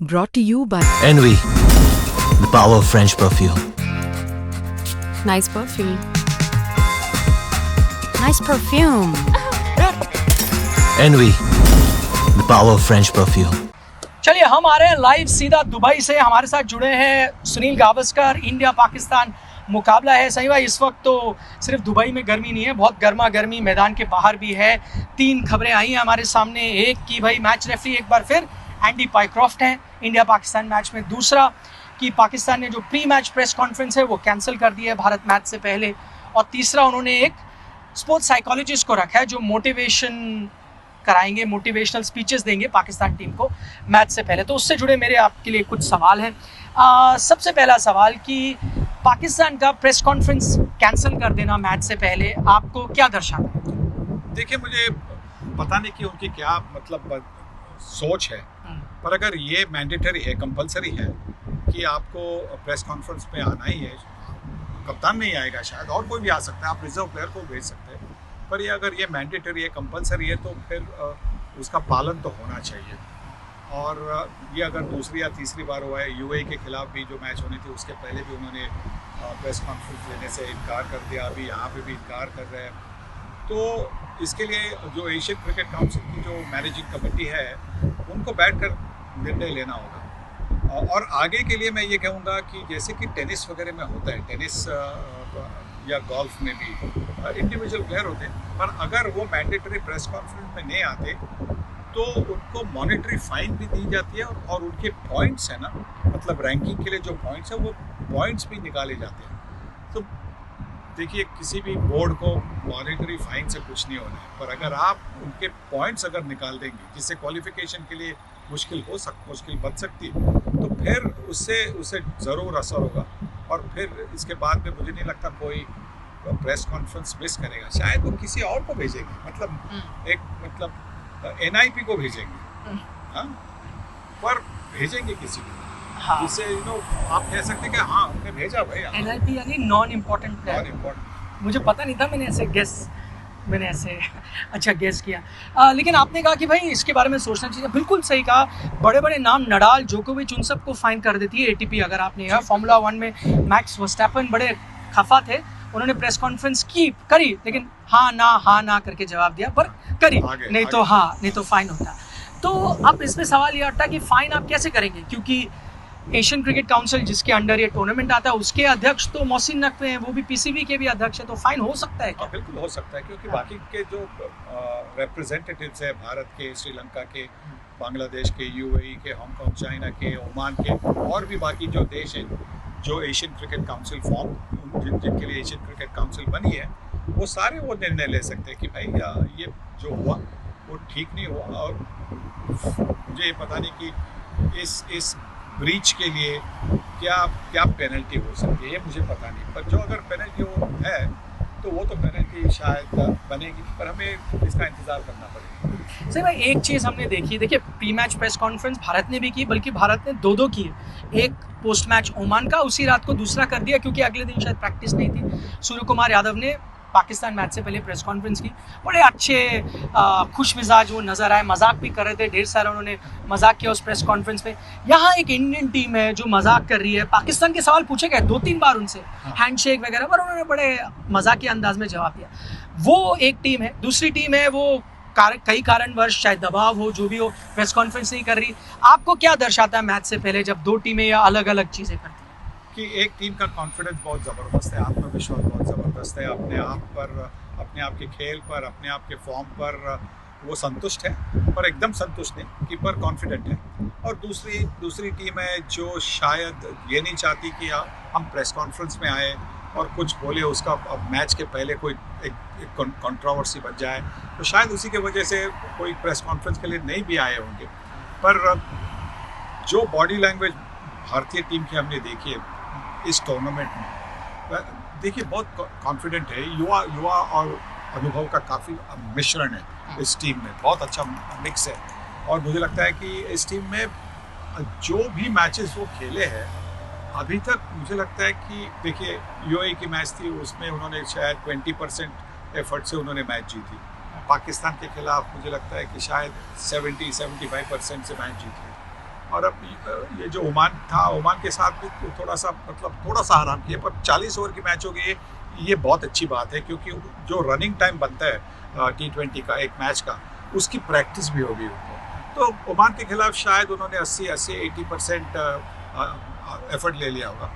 Brought to you by Envy, the power of French perfume. Nice perfume. Nice perfume. Envy, the power of French perfume. चलिए हम आ रहे हैं live सीधा Dubai से। हमारे साथ जुड़े हैं सुनील गावस्कर। इंडिया पाकिस्तान मुकाबला है। सही भाई, इस वक्त तो सिर्फ दुबई में गर्मी नहीं है, बहुत गर्मा गर्मी मैदान के बाहर भी है। 3 खबरें आई हैं हमारे सामने। एक कि भाई मैच रेफरी एक बार फिर एंडी पाइक्रॉफ्ट हैं इंडिया पाकिस्तान मैच में। दूसरा कि पाकिस्तान ने जो प्री मैच प्रेस कॉन्फ्रेंस है वो कैंसिल कर दी है भारत मैच से पहले। और तीसरा उन्होंने एक स्पोर्ट्स साइकोलॉजिस्ट को रखा है जो मोटिवेशन कराएंगे, मोटिवेशनल स्पीचेस देंगे पाकिस्तान टीम को मैच से पहले। तो उससे जुड़े मेरे आपके लिए कुछ सवाल हैं। सबसे पहला सवाल कि पाकिस्तान का प्रेस कॉन्फ्रेंस कैंसिल कर देना मैच से पहले आपको क्या दर्शाता है? देखिए, मुझे पता नहीं कि उनकी क्या मतलब सोच है, पर अगर ये मैंडेटरी है, कंपलसरी है कि आपको प्रेस कॉन्फ्रेंस में आना ही है, कप्तान नहीं आएगा शायद, और कोई भी आ सकता है, आप रिजर्व प्लेयर को भेज सकते हैं, पर ये अगर ये मैंडेटरी है, कंपलसरी है, तो फिर उसका पालन तो होना चाहिए। और ये अगर दूसरी या तीसरी बार हुआ है, यूएई के खिलाफ भी जो मैच होनी थी उसके पहले भी उन्होंने प्रेस कॉन्फ्रेंस देने से इनकार कर दिया, अभी यहाँ पे भी इनकार कर रहे हैं। तो इसके लिए जो एशियन क्रिकेट काउंसिल की जो मैनेजिंग कमेटी है उनको बैठकर निर्णय लेना होगा। और आगे के लिए मैं ये कहूँगा कि जैसे कि टेनिस वगैरह में होता है, टेनिस या गोल्फ में भी इंडिविजुअल प्लेयर होते हैं, पर अगर वो मैंडेटरी प्रेस कॉन्फ्रेंस में नहीं आते तो उनको मॉनेटरी फाइन भी दी जाती है, और उनके पॉइंट्स है ना, मतलब रैंकिंग के लिए जो पॉइंट्स है वो पॉइंट्स भी निकाले जाते हैं। तो देखिए, किसी भी बोर्ड को मॉनेटरी फाइन से कुछ नहीं होना है, पर अगर आप उनके पॉइंट्स अगर निकाल देंगे जिससे क्वालिफिकेशन के लिए मुश्किल बन सकती है, तो फिर उससे ज़रूर असर होगा। और फिर इसके बाद में मुझे नहीं लगता कोई प्रेस कॉन्फ्रेंस मिस करेगा। शायद वो किसी और को भेजेंगे, मतलब NIP को भेजेंगे, हाँ, पर भेजेंगे किसी को, हाँ, जिससे आप कह सकते हैं कि हाँ हमने भेजा भाई। NIP यानी नॉन इम्पोर्टेंट प्लेयर। मुझे पता नहीं था, मैंने ऐसे अच्छा गेस किया। लेकिन आपने कहा कि भाई इसके बारे में सोचना चाहिए। बिल्कुल सही कहा। बड़े बड़े नाम नडाल, जोकोविच, उन सबको फाइन कर देती है ATP। अगर आपने कहा फॉर्मूला 1 में मैक्स वर्स्टैपेन बड़े खफा थे, उन्होंने प्रेस कॉन्फ्रेंस करी, लेकिन हाँ ना करके जवाब दिया, पर करी नहीं तो फाइन होता। तो अब इसमें सवाल ये उठता है कि फाइन आप कैसे करेंगे, क्योंकि एशियन क्रिकेट काउंसिल जिसके अंडर ये टूर्नामेंट आता है उसके अध्यक्ष तो मोहसिन नकवी हैं, वो भी PCB के भी अध्यक्ष हैं, तो फाइन हो सकता है क्या? बिल्कुल हो सकता है, क्योंकि बाकी के जो रिप्रेजेंटेटिव्स है भारत के, श्रीलंका के, बांग्लादेश के, UAE के, हांगकांग, चाइना के, ओमान के, और भी बाकी जो देश हैं जो एशियन क्रिकेट काउंसिल जिनके लिए एशियन क्रिकेट काउंसिल बनी है, वो सारे वो निर्णय ले सकते हैं कि भाई ये जो हुआ वो ठीक नहीं हुआ। और मुझे पता नहीं कि इस ब्रीच के लिए क्या पेनल्टी हो सकती है, ये मुझे पता नहीं, पर जो अगर पेनल्टी है तो वो तो पेनल्टी शायद बनेगी, पर हमें इसका इंतज़ार करना पड़ेगा। सही भाई, एक चीज़ हमने देखी, देखिए pre match press conference Bharat ने भी की, बल्कि भारत ने 2 की। एक पोस्ट मैच ओमान का उसी रात को दूसरा कर दिया, क्योंकि अगले दिन शायद प्रैक्टिस नहीं थी। सूर्य कुमार यादव ने पाकिस्तान मैच से पहले प्रेस कॉन्फ्रेंस की, बड़े अच्छे खुश मिजाज वो नज़र आए, मजाक भी कर रहे थे, ढेर सारा उन्होंने मजाक किया उस प्रेस कॉन्फ्रेंस में। यहाँ एक इंडियन टीम है जो मजाक कर रही है, पाकिस्तान के सवाल पूछे गए 2-3 बार उनसे, हैंडशेक वगैरह, पर उन्होंने बड़े मजाकी अंदाज में जवाब दिया। वो एक टीम है। दूसरी टीम है वो कई कारणवश, चाहे दबाव हो, जो भी हो, प्रेस कॉन्फ्रेंस नहीं कर रही। आपको क्या दर्शाता है मैच से पहले जब 2 टीमें या अलग अलग चीज़ें करती हैं? कि एक टीम का कॉन्फिडेंस बहुत ज़बरदस्त है, आत्मविश्वास बहुत ज़बरदस्त है, अपने आप के खेल पर, अपने आप के फॉर्म पर वो संतुष्ट है, पर एकदम संतुष्ट नहीं कि पर कॉन्फिडेंट है। और दूसरी टीम है जो शायद ये नहीं चाहती कि हम प्रेस कॉन्फ्रेंस में आए और कुछ बोले, उसका मैच के पहले कोई एक कंट्रोवर्सी बन जाए, तो शायद उसी के वजह से कोई प्रेस कॉन्फ्रेंस के लिए नहीं भी आए होंगे। पर जो बॉडी लैंग्वेज भारतीय टीम की हमने देखी है इस टूर्नामेंट में, देखिए बहुत कॉन्फिडेंट है, युवा और अनुभव का काफ़ी मिश्रण है इस टीम में, बहुत अच्छा मिक्स है। और मुझे लगता है कि इस टीम में जो भी मैचेस वो खेले हैं अभी तक, मुझे लगता है कि देखिए UAE की मैच थी, उसमें उन्होंने शायद 20% एफर्ट से उन्होंने मैच जीती। पाकिस्तान के खिलाफ मुझे लगता है कि शायद 70-75% से मैच जीती। और अब ये जो ओमान था, ओमान के साथ भी थोड़ा सा आराम किया, पर 40 ओवर की मैच हो गई, ये बहुत अच्छी बात है, क्योंकि जो रनिंग टाइम बनता है T20 का एक मैच का, उसकी प्रैक्टिस भी हो गई उनको। तो ओमान के खिलाफ शायद उन्होंने 80% एफर्ट ले लिया होगा,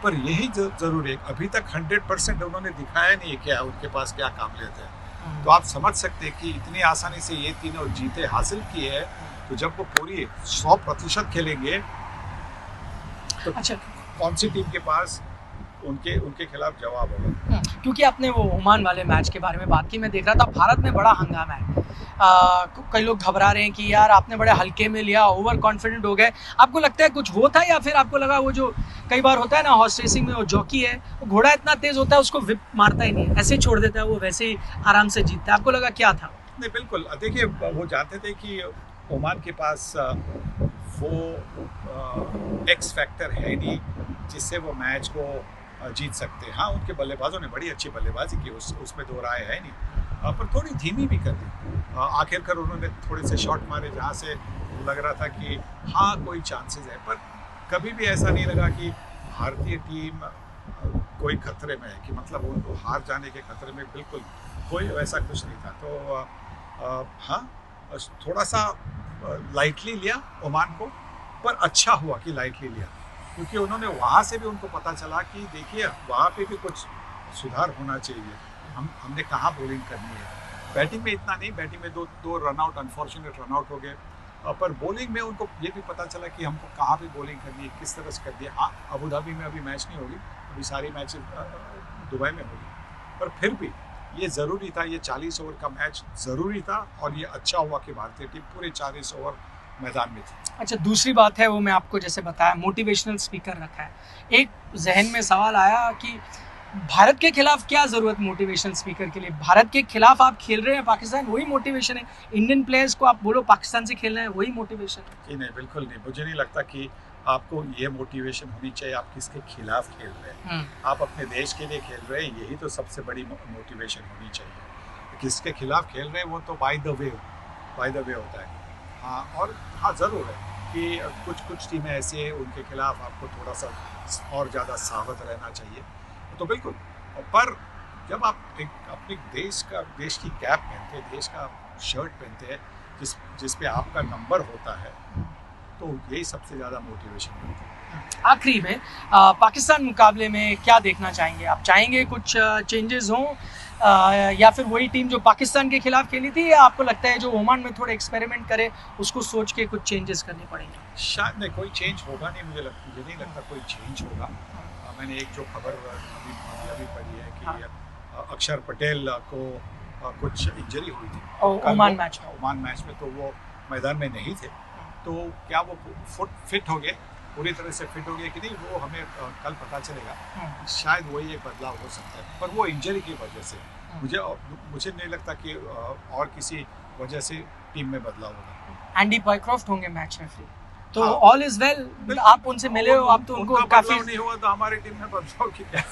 पर यही जरूरी है, अभी तक 100% उन्होंने दिखाया नहीं क्या उनके पास क्या काबिलियत है। तो आप समझ सकते हैं कि इतनी आसानी से ये तीनों जीते हासिल की है, तो जब वो पूरी 100% खेलेंगे तो अच्छा, कौन सी टीम के पास उनके खिलाफ जवाब होगा। क्योंकि आपने वो ओमान वाले मैच के बारे में बात की, मैं देख रहा था भारत में बड़ा हंगामा है। कई लोग घबरा रहे हैं कि यार आपने बड़े हल्के में लिया, ओवर कॉन्फिडेंट हो गए। आपको लगता है कुछ वो था, या फिर आपको लगा वो जो कई बार होता है ना हॉर्स रेसिंग में, वो जॉकी है, वो घोड़ा इतना तेज होता है उसको विप मारता ही नहीं, ऐसे ही छोड़ देता है, वो वैसे ही आराम से जीतता है। आपको लगा क्या था? नहीं, बिल्कुल, देखिए वो जानते थे कि ओमान के पास वो एक्स फैक्टर है नहीं जिससे वो मैच को जीत सकते। हाँ, उनके बल्लेबाजों ने बड़ी अच्छी बल्लेबाजी की, उसमें दो राय है नहीं, पर थोड़ी धीमी भी कर दी। आखिरकार उन्होंने थोड़े से शॉट मारे जहाँ से लग रहा था कि हाँ कोई चांसेस है, पर कभी भी ऐसा नहीं लगा कि भारतीय टीम कोई खतरे में है, कि मतलब उनको हार जाने के खतरे में बिल्कुल कोई वैसा कुछ नहीं था। तो हाँ, थोड़ा सा लाइटली लिया ओमान को, पर अच्छा हुआ कि लाइटली लिया, क्योंकि उन्होंने वहाँ से भी उनको पता चला कि देखिए वहाँ पे भी कुछ सुधार होना चाहिए, हमने कहाँ बॉलिंग करनी है। बैटिंग में इतना नहीं, बैटिंग में दो रनआउट, अनफॉर्चुनेट रनआउट हो गए, पर बॉलिंग में उनको ये भी पता चला कि हमको कहाँ पे बॉलिंग करनी है, किस तरह से करनी है। हाँ, अबू धाबी में अभी मैच नहीं होगी, अभी सारी मैचेस दुबई में होगी, पर फिर भी ये ज़रूरी था, ये 40 ओवर का मैच ज़रूरी था, और ये अच्छा हुआ कि भारतीय टीम पूरे 40 ओवर मैदान में थी। अच्छा, दूसरी बात है वो मैं आपको जैसे बताया, मोटिवेशनल स्पीकर रखा है। एक जहन में सवाल आया कि भारत के खिलाफ क्या ज़रूरत मोटिवेशनल स्पीकर के लिए? भारत के खिलाफ आप खेल रहे हैं पाकिस्तान, वही मोटिवेशन है। इंडियन प्लेयर्स को आप बोलो पाकिस्तान से खेलना है, वही मोटिवेशन है। जी नहीं, बिल्कुल नहीं, मुझे नहीं लगता कि आपको ये मोटिवेशन होनी चाहिए आप किसके खिलाफ खेल रहे हैं। आप अपने देश के लिए खेल रहे हैं, यही तो सबसे बड़ी मोटिवेशन होनी चाहिए। किसके खिलाफ खेल रहे हैं वो तो बाय द वे होता है। हाँ, और हाँ ज़रूर है कि कुछ टीमें ऐसी हैं उनके खिलाफ आपको थोड़ा सा और ज़्यादा सावध रहना चाहिए, तो बिल्कुल। पर जब आप एक अपने देश की कैप पहनते हैं, देश का शर्ट पहनते हैं, जिस पे आपका नंबर होता है, तो यही सबसे ज़्यादा मोटिवेशन होता है। आखिरी में पाकिस्तान मुकाबले में क्या देखना चाहेंगे? आप चाहेंगे कुछ चेंजेस हों, या फिर वही टीम जो पाकिस्तान के खिलाफ खेली थी, या आपको लगता है जो ओमान में थोड़े एक्सपेरिमेंट करे उसको सोच के कुछ चेंजेस करने पड़ेंगे? शायद नहीं, कोई चेंज होगा नहीं, मुझे नहीं लगता कोई चेंज होगा। मैंने एक जो खबर अभी पढ़ी है कि अक्षर पटेल को कुछ इंजरी हुई थी ओमान मैच में, तो वो मैदान में नहीं थे। तो क्या वो फिट हो गए, पूरी तरह से फिट हो गए कि नहीं, वो हमें कल पता चलेगा। शायद वही एक बदलाव हो सकता है, पर वो इंजरी की वजह से मुझे नहीं लगता कि और किसी वजह से टीम में बदलाव होगा। एंडी पाइक्रॉफ्ट होंगे मैच रेफरी, तो ऑल इज वेल। आप उनसे मिले हो, आप तो उनको काफी नहीं हुआ, तो हमारी टीम में बदलाव की क्या?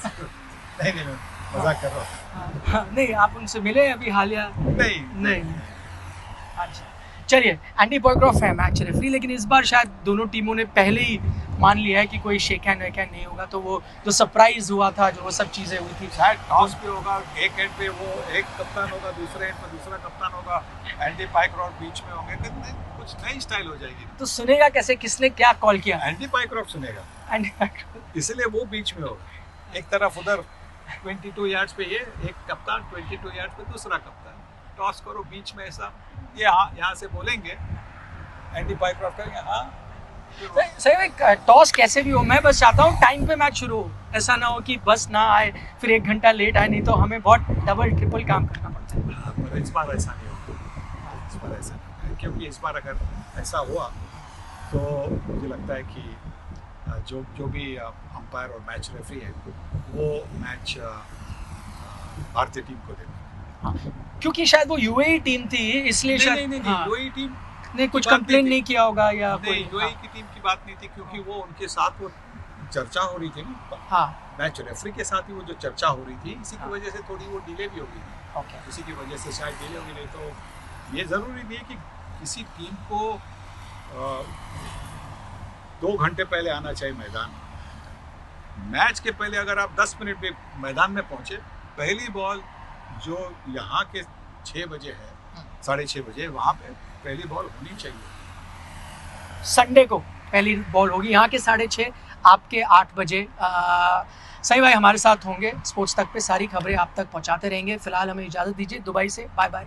नहीं, मैं मजाक कर रहा हूँ। नहीं, आप उनसे मिले अभी हालिया? नहीं। अच्छा, चलिए, एंडी पॉयक्रॉफ्ट है मैच रेफरी, लेकिन इस बार शायद दोनों टीमों ने पहले ही मान लिया है कि कोई शेक हैंड नहीं होगा, तो वो जो सरप्राइज हुआ था, जो वो सब चीज़ें हुई थी, शायद टॉस भी होगा, एक एंड पे वो एक कप्तान होगा, दूसरे एंड पे दूसरा कप्तान होगा, एंडी पाइक्रॉफ्ट बीच में होंगे, कुछ नई स्टाइल हो जाएगी। तो सुनेगा कैसे, किसने क्या कॉल किया? एंडी पाइक्रॉफ्ट सुनेगा, एंडी पाइक्रॉफ्ट, इसलिए वो बीच में होगा। एक तरफ उधर 22 यार्ड्स पे ये एक कप्तान, 22 यार्ड्स पे दूसरा कप्तान, टॉस करो बीच में, ऐसा ये यहाँ से बोलेंगे, एंडी पाइक्रॉफ्ट करेंगे हाँ। सही में टॉस कैसे भी हो, मैं बस चाहता हूँ टाइम पे मैच शुरू हो, ऐसा ना हो कि बस ना आए फिर 1 घंटा लेट आए, नहीं तो हमें बहुत डबल ट्रिपल काम करना पड़ता है। हाँ, पर इस बार ऐसा नहीं होगा, इस बार ऐसा नहीं होगा, क्योंकि इस बार अगर ऐसा हुआ तो मुझे लगता है कि जो भी अंपायर और मैच रेफरी है वो मैच भारतीय टीम को देगा। हाँ, क्योंकि शायद वो यूएई टीम थी, इसलिए नहीं, यूएई टीम ने कुछ कंप्लेन नहीं किया होगा, या नहीं, यूएई की टीम की बात नहीं थी, क्योंकि वो उनके साथ वो चर्चा हो रही थी ना। हाँ, मैच रेफरी के साथ ही वो जो चर्चा हो रही थी, इसी की वजह से थोड़ी वो डिले भी हो गई। ओके, इसी की वजह से शायद डिले हो गई। नहीं तो ये ज़रूरी नहीं है कि किसी टीम को 2 घंटे पहले आना चाहिए मैदान। मैच के पहले अगर आप 10 मिनट में मैदान में पहुंचे, पहली बॉल जो यहाँ के 6 बजे है, 6:30 बजे, वहाँ पे पहली बॉल होनी चाहिए। संडे को पहली बॉल होगी, यहाँ के 6:30, आपके 8 बजे। सही भाई हमारे साथ होंगे स्पोर्ट्स तक पे, सारी खबरें आप तक पहुँचाते रहेंगे। फिलहाल हमें इजाज़त दीजिए, दुबई से बाय बाय।